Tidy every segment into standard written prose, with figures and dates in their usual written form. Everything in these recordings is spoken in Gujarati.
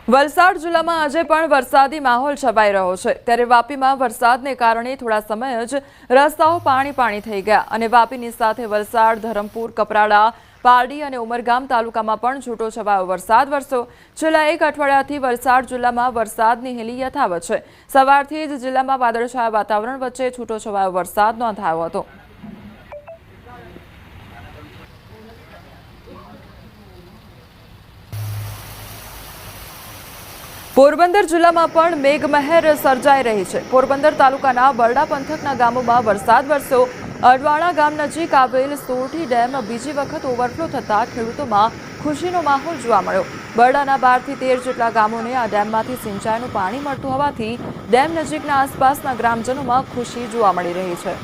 વલસાડ જિલ્લામાં આજે પણ વરસાદી માહોલ છવાઈ રહ્યો છે ત્યારે વાપીમાં વરસાદને કારણે થોડા સમય જ રસ્તાઓ પાણી થઈ ગયા અને વાપીની સાથે વલસાડ, ધરમપુર, કપરાડા, પારડી અને ઉમરગામ તાલુકામાં પણ છૂટો છવાયો વરસાદ વરસ્યો। છેલ્લા એક અઠવાડિયાથી વલસાડ જિલ્લામાં વરસાદની હેલી યથાવત છે। સવારથી જ જિલ્લામાં વાદળછાયા વાતાવરણ વચ્ચે છૂટો છવાયો વરસાદ નોંધાયો હતો। પોરબંદર જિલ્લામાં પણ મેઘમહેર સર્જાઈ રહી છે। પોરબંદર તાલુકાના બરડા પંથકના ગામોમાં વરસાદ વરસ્યો। અડવાણા ગામ નજીક આવેલ સોરઠી ડેમ બીજી વખત ઓવરફ્લો થતા ખેડૂતોમાં ખુશીનો માહોલ જોવા મળ્યો। બરડાના 12 થી 13 જેટલા ગામોને આ ડેમમાંથી સિંચાઈનું પાણી મળતું હોવાથી ડેમ નજીકના આસપાસના ગ્રામજનોમાં ખુશી જોવા મળી રહી છે।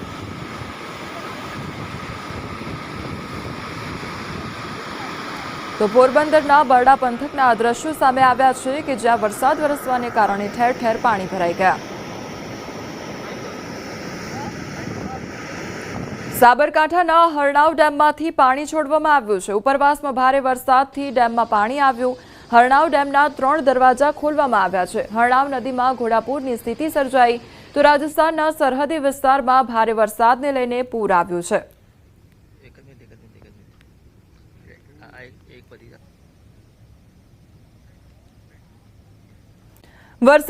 તો પોરબંદરના બરડા પંથકના આ દ્રશ્યો સામે આવ્યા છે કે જ્યાં વરસાદ વરસવાને કારણે ઠેર ઠેર પાણી ભરાઈ ગયા। સાબરકાંઠાના હરણાવ ડેમમાંથી પાણી છોડવામાં આવ્યું છે। ઉપરવાસમાં ભારે વરસાદથી ડેમમાં પાણી આવ્યું। હરણાવ ડેમના 3 દરવાજા ખોલવામાં આવ્યા છે। હરણાવ નદીમાં ઘોડાપૂરની સ્થિતિ સર્જાઈ તો રાજસ્થાનના સરહદી વિસ્તારમાં ભારે વરસાદને લઈને પૂર આવ્યું છે। વરસાદ